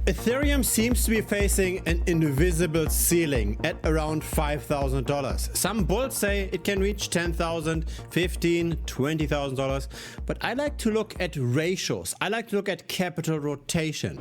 Ethereum seems to be facing an invisible ceiling at around $5,000. Some bulls say it can reach $10,000, $15,000, $20,000, but I like to look at ratios. I like to look at capital rotation.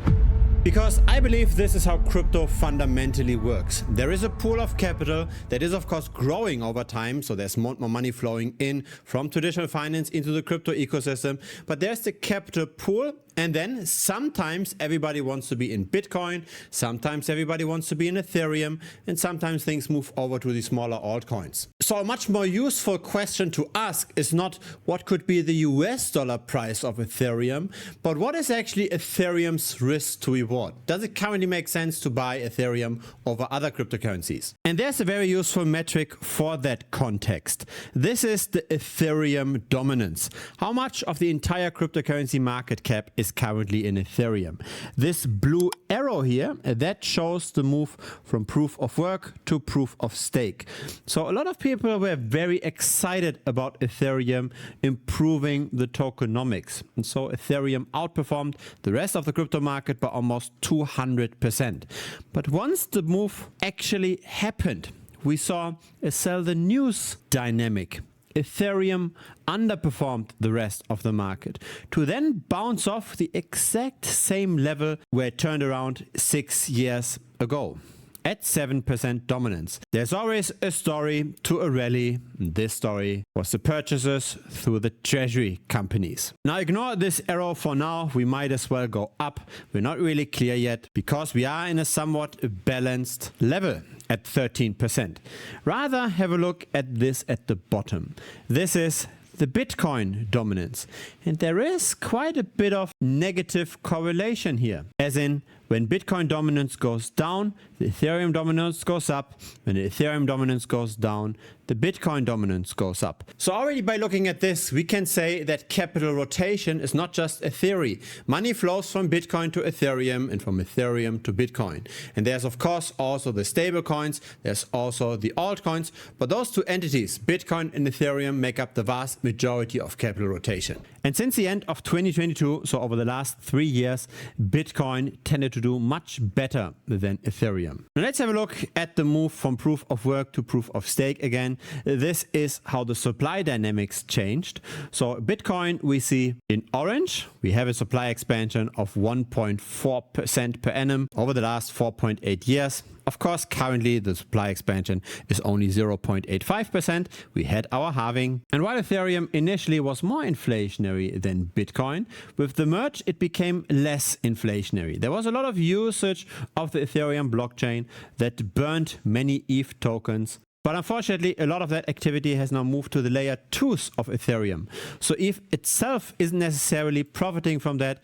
Because I believe this is how crypto fundamentally works. There is a pool of capital that is of course growing over time, so there's more money flowing in from traditional finance into the crypto ecosystem, but there's the capital pool, and then sometimes everybody wants to be in Bitcoin, sometimes everybody wants to be in Ethereum, and sometimes things move over to the smaller altcoins. So a much more useful question to ask is not what could be the US dollar price of Ethereum, but what is actually Ethereum's risk to reward? Does it currently make sense to buy Ethereum over other cryptocurrencies? And there's a very useful metric for that context. This is the Ethereum dominance. How much of the entire cryptocurrency market cap is currently in Ethereum? This blue arrow here, that shows the move from proof of work to proof of stake. So a lot of people were very excited about Ethereum improving the tokenomics. And so Ethereum outperformed the rest of the crypto market by almost 200%. But once the move actually happened, we saw a sell the news dynamic. Ethereum underperformed the rest of the market to then bounce off the exact same level where it turned around 6 years ago at 7% dominance. There's always a story to a rally. This story was the purchases through the treasury companies. Now ignore this arrow for now. We might as well go up. We're not really clear yet because we are in a somewhat balanced level at 13%. Rather have a look at this at the bottom. This is the Bitcoin dominance. And there is quite a bit of negative correlation here. As in, when Bitcoin dominance goes down, the Ethereum dominance goes up. When the Ethereum dominance goes down, the Bitcoin dominance goes up. So already by looking at this, we can say that capital rotation is not just a theory. Money flows from Bitcoin to Ethereum and from Ethereum to Bitcoin. And there's of course also the stable coins, there's also the altcoins, but those two entities, Bitcoin and Ethereum, make up the vast majority of capital rotation. And since the end of 2022, so over the last 3 years, Bitcoin tended to do much better than Ethereum. Now let's have a look at the move from proof of work to proof of stake again. This is how the supply dynamics changed. So Bitcoin we see in orange. We have a supply expansion of 1.4% per annum over the last 4.8 years. Of course, currently the supply expansion is only 0.85%. We had our halving. And while Ethereum initially was more inflationary than Bitcoin, with the merge it became less inflationary. There was a lot of usage of the Ethereum blockchain that burned many ETH tokens. But unfortunately, a lot of that activity has now moved to the layer 2s of Ethereum. So ETH itself isn't necessarily profiting from that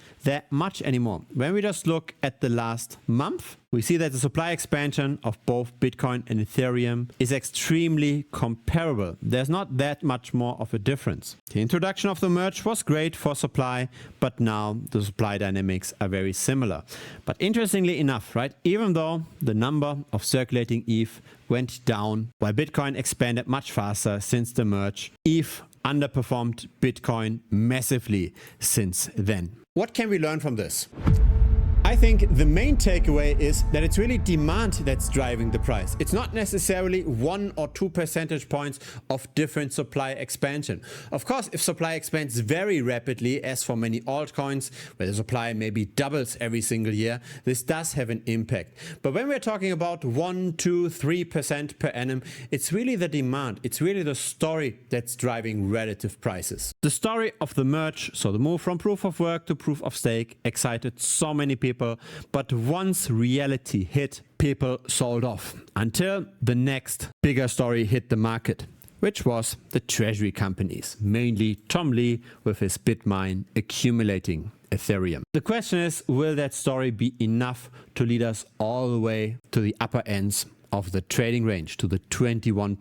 much anymore. When we just look at the last month, we see that the supply expansion of both Bitcoin and Ethereum is extremely comparable. There's not that much more of a difference. The introduction of the merge was great for supply, but now the supply dynamics are very similar. But interestingly enough, right, even though the number of circulating ETH went down while Bitcoin expanded much faster since the merge, ETH underperformed Bitcoin massively since then. What can we learn from this? I think the main takeaway is that it's really demand that's driving the price. It's not necessarily 1 or 2 percentage points of different supply expansion. Of course, if supply expands very rapidly, as for many altcoins, where the supply maybe doubles every single year, this does have an impact. But when we're talking about 1, 2, 3% per annum, it's really the demand. It's really the story that's driving relative prices. The story of the merge, so the move from proof of work to proof of stake, excited so many people. But once reality hit, people sold off until the next bigger story hit the market, which was the treasury companies, mainly Tom Lee with his Bitmine accumulating Ethereum. The question is, will that story be enough to lead us all the way to the upper ends of the trading range, to the 21%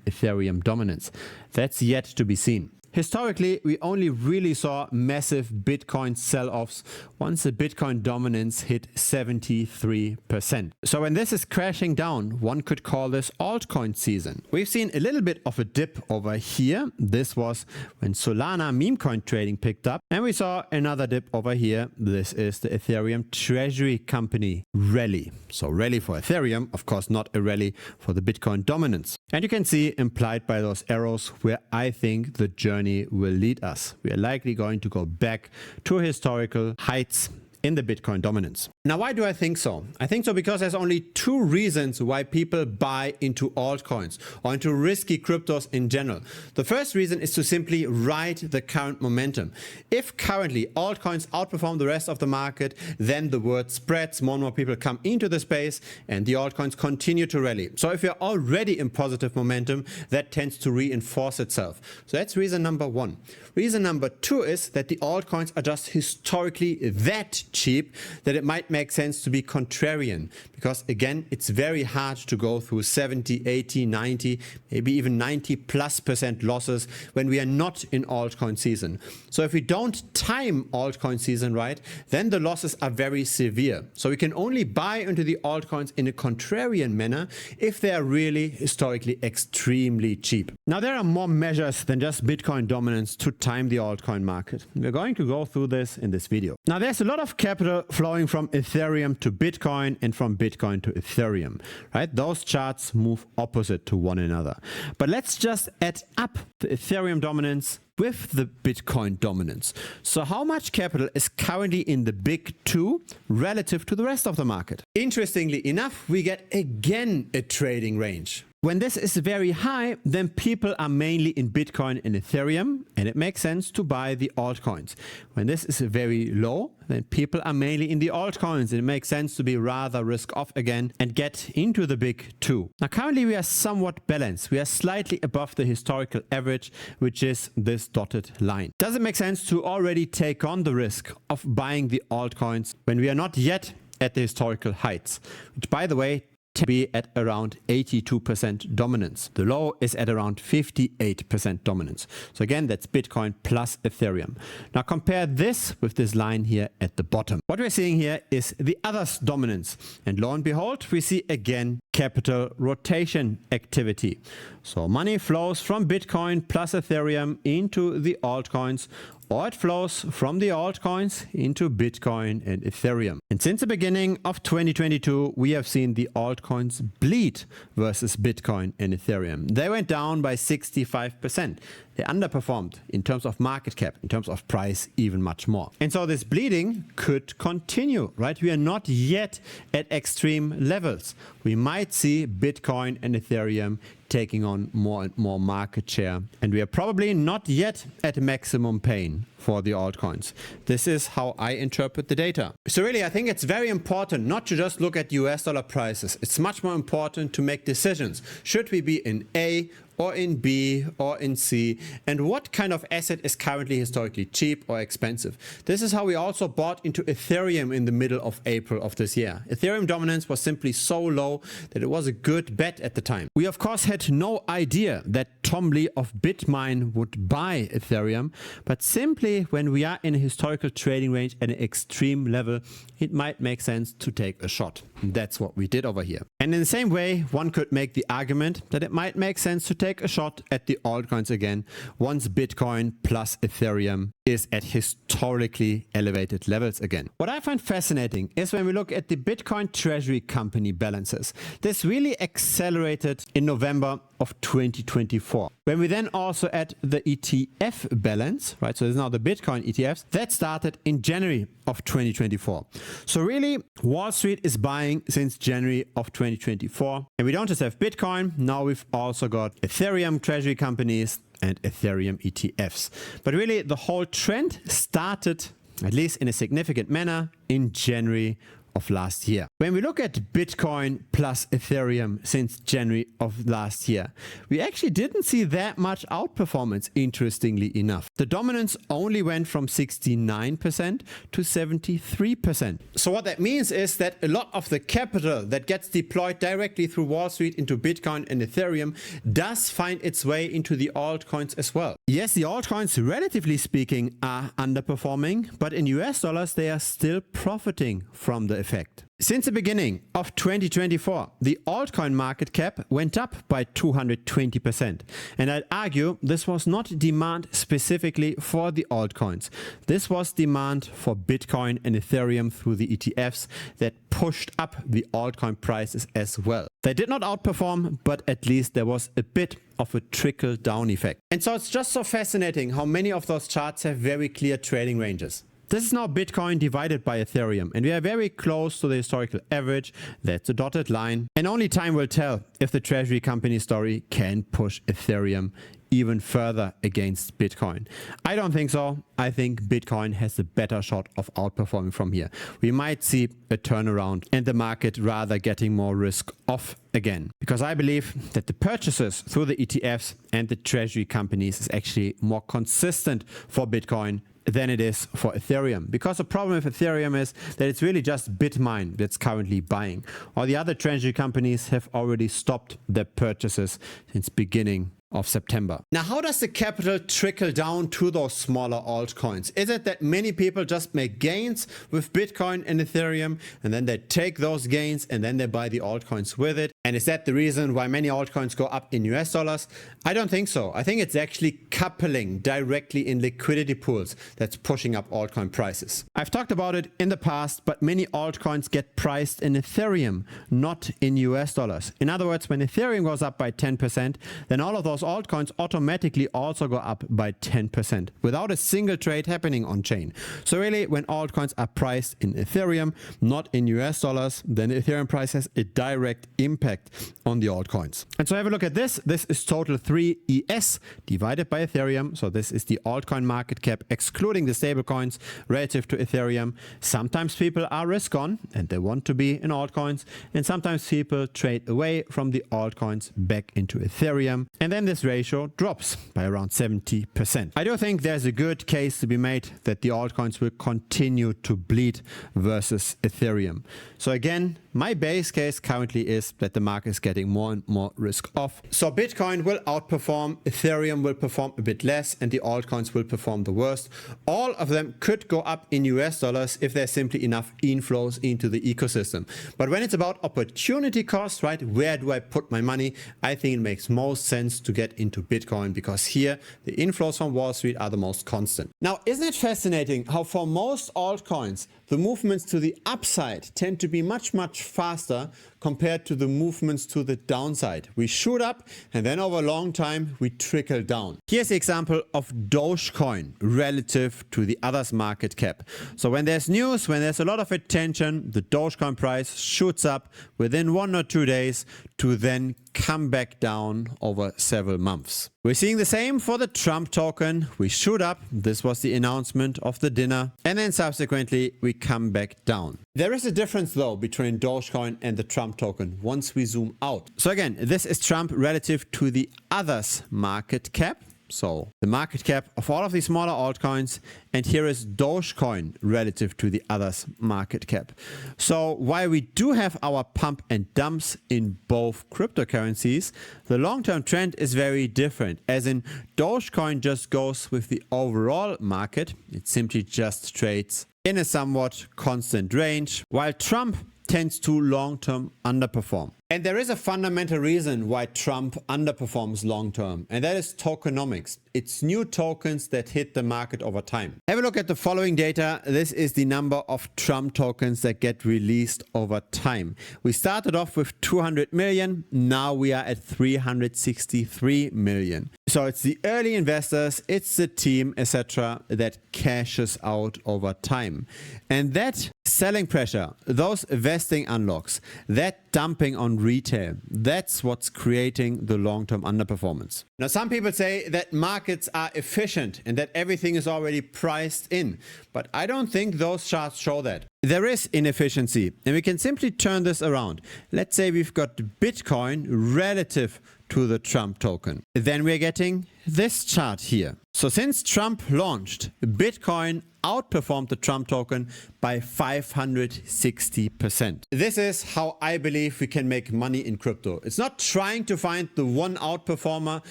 Ethereum dominance? That's yet to be seen. Historically, we only really saw massive Bitcoin sell-offs once the Bitcoin dominance hit 73%. So when this is crashing down, one could call this altcoin season. We've seen a little bit of a dip over here. This was when Solana Memecoin trading picked up, and we saw another dip over here. This is the Ethereum treasury company rally. So rally for Ethereum, of course not a rally for the Bitcoin dominance. And you can see implied by those arrows where I think the journey will lead us. We are likely going to go back to historical heights in the Bitcoin dominance. Now, why do I think so? I think so because there's only two reasons why people buy into altcoins or into risky cryptos in general. The first reason is to simply ride the current momentum. If currently altcoins outperform the rest of the market, then the word spreads, more and more people come into the space and the altcoins continue to rally. So if you're already in positive momentum, that tends to reinforce itself. So that's reason number one. Reason number two is that the altcoins are just historically that cheap that it might make sense to be contrarian, because again, it's very hard to go through 70, 80, 90, maybe even 90+% losses when we are not in altcoin season. So if we don't time altcoin season right, then the losses are very severe. So we can only buy into the altcoins in a contrarian manner if they are really historically extremely cheap. Now, there are more measures than just Bitcoin dominance to time the altcoin market. We're going to go through this in this video. Now, there's a lot of capital flowing from Ethereum to Bitcoin and from Bitcoin to Ethereum, right? Those charts move opposite to one another. But let's just add up the Ethereum dominance with the Bitcoin dominance. So how much capital is currently in the big two relative to the rest of the market? Interestingly enough, we get again a trading range. When this is very high, then people are mainly in Bitcoin and Ethereum, and it makes sense to buy the altcoins. When this is very low, then people are mainly in the altcoins, and it makes sense to be rather risk off again and get into the big two. Now, currently we are somewhat balanced. We are slightly above the historical average, which is this dotted line. Does it make sense to already take on the risk of buying the altcoins when we are not yet at the historical heights, which, by the way, to be at around 82% dominance. The low is at around 58% dominance. So again, that's Bitcoin plus Ethereum. Now compare this with this line here at the bottom. What we're seeing here is the others dominance. And lo and behold, we see again capital rotation activity. So money flows from Bitcoin plus Ethereum into the altcoins, or it flows from the altcoins into Bitcoin and Ethereum. And since the beginning of 2022, we have seen the altcoins bleed versus Bitcoin and Ethereum. They went down by 65%. They underperformed in terms of market cap, in terms of price, even much more. And so this bleeding could continue, right? We are not yet at extreme levels. We might see Bitcoin and Ethereum taking on more and more market share. And we are probably not yet at maximum pain for the altcoins. This is how I interpret the data. So really, I think it's very important not to just look at US dollar prices. It's much more important to make decisions. Should we be in A or in B or in C, and what kind of asset is currently historically cheap or expensive? This is how we also bought into Ethereum in the middle of April of this year. Ethereum dominance was simply so low that it was a good bet at the time. We of course had no idea that Tom Lee of BitMine would buy Ethereum, but simply when we are in a historical trading range at an extreme level, it might make sense to take a shot. And that's what we did over here. And in the same way, one could make the argument that it might make sense to take a shot at the altcoins again once Bitcoin plus Ethereum is at historically elevated levels again. What I find fascinating is when we look at the Bitcoin treasury company balances. This really accelerated in November of 2024. When we then also add the ETF balance, right? So there's now the Bitcoin ETFs that started in January of 2024. So really, Wall Street is buying since January of 2024. And we don't just have Bitcoin, now we've also got Ethereum treasury companies and Ethereum ETFs. But really, the whole trend started, at least in a significant manner, in January of last year. When we look at Bitcoin plus Ethereum since January of last year, we actually didn't see that much outperformance, interestingly enough. The dominance only went from 69% to 73%. So what that means is that a lot of the capital that gets deployed directly through Wall Street into Bitcoin and Ethereum does find its way into the altcoins as well. Yes, the altcoins, relatively speaking, are underperforming, but in US dollars, they are still profiting from the effect. Since the beginning of 2024, the altcoin market cap went up by 220%. And I'd argue this was not demand specifically for the altcoins. This was demand for Bitcoin and Ethereum through the ETFs that pushed up the altcoin prices as well. They did not outperform, but at least there was a bit of a trickle down effect. And so it's just so fascinating how many of those charts have very clear trading ranges. This is now Bitcoin divided by Ethereum, and we are very close to the historical average. That's a dotted line. And only time will tell if the treasury company story can push Ethereum even further against Bitcoin. I don't think so. I think Bitcoin has a better shot of outperforming from here. We might see a turnaround and the market rather getting more risk off again, because I believe that the purchases through the ETFs and the treasury companies is actually more consistent for Bitcoin than it is for Ethereum. Because the problem with Ethereum is that it's really just Bitmain that's currently buying. All the other treasury companies have already stopped their purchases since beginning of September. Now, how does the capital trickle down to those smaller altcoins? Is it that many people just make gains with Bitcoin and Ethereum, and then they take those gains and then they buy the altcoins with it? And is that the reason why many altcoins go up in US dollars? I don't think so. I think it's actually coupling directly in liquidity pools that's pushing up altcoin prices. I've talked about it in the past, but many altcoins get priced in Ethereum, not in US dollars. In other words, when Ethereum goes up by 10%, then all of those altcoins automatically also go up by 10% without a single trade happening on chain. So really, when altcoins are priced in Ethereum, not in US dollars, then the Ethereum price has a direct impact on the altcoins. And so have a look at this. This is total 3 ES divided by Ethereum. So this is the altcoin market cap excluding the stablecoins relative to Ethereum. Sometimes people are risk on and they want to be in altcoins, and sometimes people trade away from the altcoins back into Ethereum. And then this ratio drops by around 70%. I do think there's a good case to be made that the altcoins will continue to bleed versus Ethereum. So again, my base case currently is that the market is getting more and more risk off. So Bitcoin will outperform, Ethereum will perform a bit less, and the altcoins will perform the worst. All of them could go up in US dollars if there's simply enough inflows into the ecosystem. But when it's about opportunity cost, right, where do I put my money? I think it makes most sense to get into Bitcoin, because here the inflows from Wall Street are the most constant. Now, isn't it fascinating how for most altcoins the movements to the upside tend to be much faster compared to the movements to the downside? We shoot up and then over a long time we trickle down. Here's the example of Dogecoin relative to the others market cap. So when there's news, when there's a lot of attention, the Dogecoin price shoots up within 1 or 2 days to then come back down over several months. We're seeing the same for the Trump token. We shoot up. This was the announcement of the dinner. And then subsequently, we come back down. There is a difference though between Dogecoin and the Trump token once we zoom out. So again, this is Trump relative to the others market cap. So the market cap of all of these smaller altcoins, and here is Dogecoin relative to the others market cap. So while we do have our pump and dumps in both cryptocurrencies, the long-term trend is very different, as in Dogecoin just goes with the overall market. It simply just trades in a somewhat constant range, while Trump tends to long-term underperform. And there is a fundamental reason why Trump underperforms long-term, and that is tokenomics. It's new tokens that hit the market over time. Have a look at the following data. This is the number of Trump tokens that get released over time. We started off with 200 million. Now we are at 363 million. So it's the early investors, it's the team, etc. that cashes out over time. And that selling pressure, those vesting unlocks, that dumping on retail, that's what's creating the long-term underperformance. Now, some people say that markets are efficient and that everything is already priced in, but I don't think those charts show that. There is inefficiency, and we can simply turn this around. Let's say we've got Bitcoin relative to the Trump token. Then we're getting this chart here. So since Trump launched, Bitcoin outperformed the Trump token by 560%. This is how I believe we can make money in crypto. It's not trying to find the one outperformer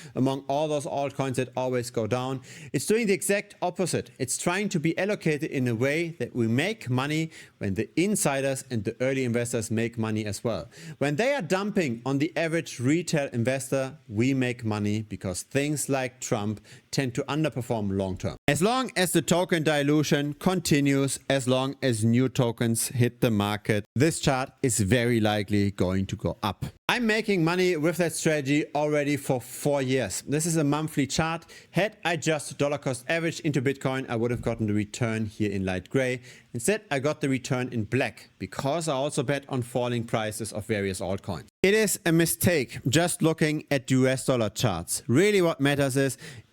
among all those altcoins that always go down. It's doing the exact opposite. It's trying to be allocated in a way that we make money when the insiders and the early investors make money as well. When they are dumping on the average retail investor, we make money because things like Trump tend to underperform long term. As long as the token dilution continues, as long as new tokens hit the market, this chart is very likely going to go up. I'm making money with that strategy already for 4 years. This is a monthly chart. Had I just dollar cost average into Bitcoin, I would have gotten the return here in light gray. Instead, I got the return in black because I also bet on falling prices of various altcoins. It is a mistake just looking at US dollar charts. Really what matters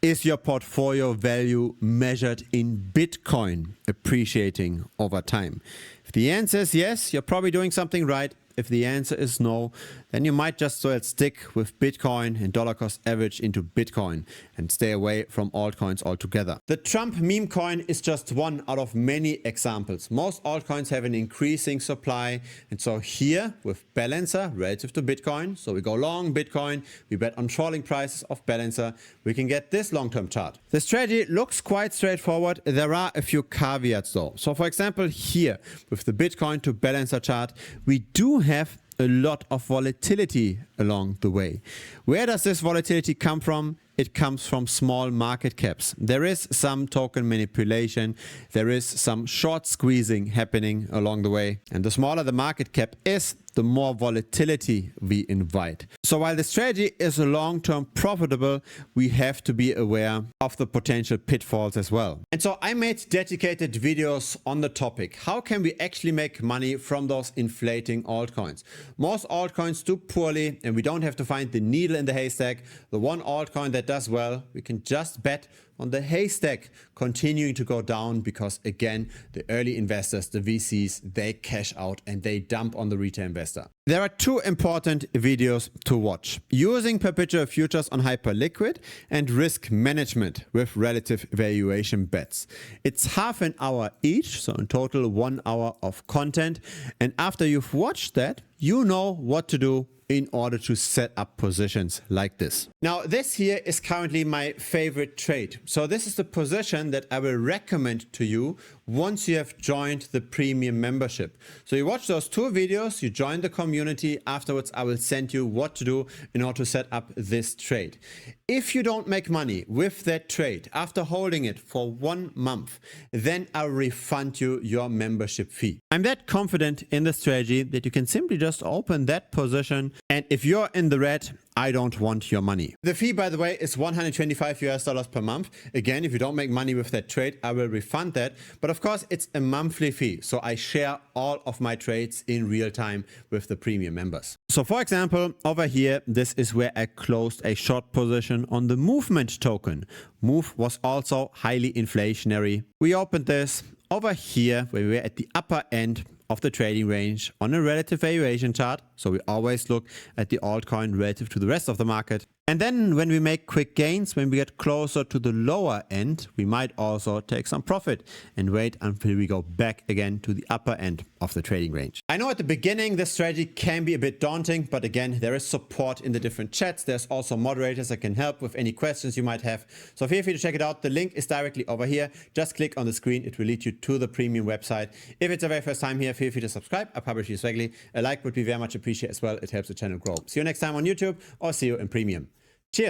is your portfolio value measured in Bitcoin appreciating over time? If the answer is yes, you're probably doing something right. If the answer is no, then you might just stick with Bitcoin and dollar cost average into Bitcoin and stay away from altcoins altogether. The Trump meme coin is just one out of many examples. Most altcoins have an increasing supply, and so here with Balancer relative to Bitcoin, so we go long Bitcoin, we bet on falling prices of Balancer, we can get this long-term chart. The strategy looks quite straightforward. There are a few caveats though. So for example, here with the Bitcoin to Balancer chart, we do have a lot of volatility along the way. Where does this volatility come from? It comes from small market caps. There is some token manipulation. There is some short squeezing happening along the way. And the smaller the market cap is, the more volatility we invite. So while the strategy is long-term profitable, we have to be aware of the potential pitfalls as well. And so I made dedicated videos on the topic. How can we actually make money from those inflating altcoins? Most altcoins do poorly and we don't have to find the needle in the haystack. The one altcoin that does well, we can just bet on the haystack continuing to go down because again, the early investors, the VCs, they cash out and they dump on the retail investor. There are two important videos to watch: using perpetual futures on hyperliquid and risk management with relative valuation bets. It's half an hour each, so in total 1 hour of content. And after you've watched that, you know what to do in order to set up positions like this. Now, this here is currently my favorite trade. So this is the position that I will recommend to you once you have joined the premium membership. So you watch those 2 videos, you join the community. Afterwards, I will send you what to do in order to set up this trade. If you don't make money with that trade after holding it for 1 month, then I'll refund you your membership fee. I'm that confident in the strategy that you can simply just open that position, and if you're in the red, I don't want your money. The fee, by the way, is $125 US per month. Again, if you don't make money with that trade, I will refund that. But of course, it's a monthly fee. So I share all of my trades in real time with the premium members. So for example, over here, this is where I closed a short position on the movement token. Move was also highly inflationary. We opened this over here where we were at the upper end of the trading range on a relative valuation chart. So we always look at the altcoin relative to the rest of the market. And then when we make quick gains, when we get closer to the lower end, we might also take some profit and wait until we go back again to the upper end of the trading range. I know at the beginning this strategy can be a bit daunting, but again, there is support in the different chats. There's also moderators that can help with any questions you might have. So feel free to check it out. The link is directly over here. Just click on the screen. It will lead you to the premium website. If it's the very first time here, feel free to subscribe. I publish these regularly. A like would be very much appreciated as well. It helps the channel grow. See you next time on YouTube or see you in premium. Cheers.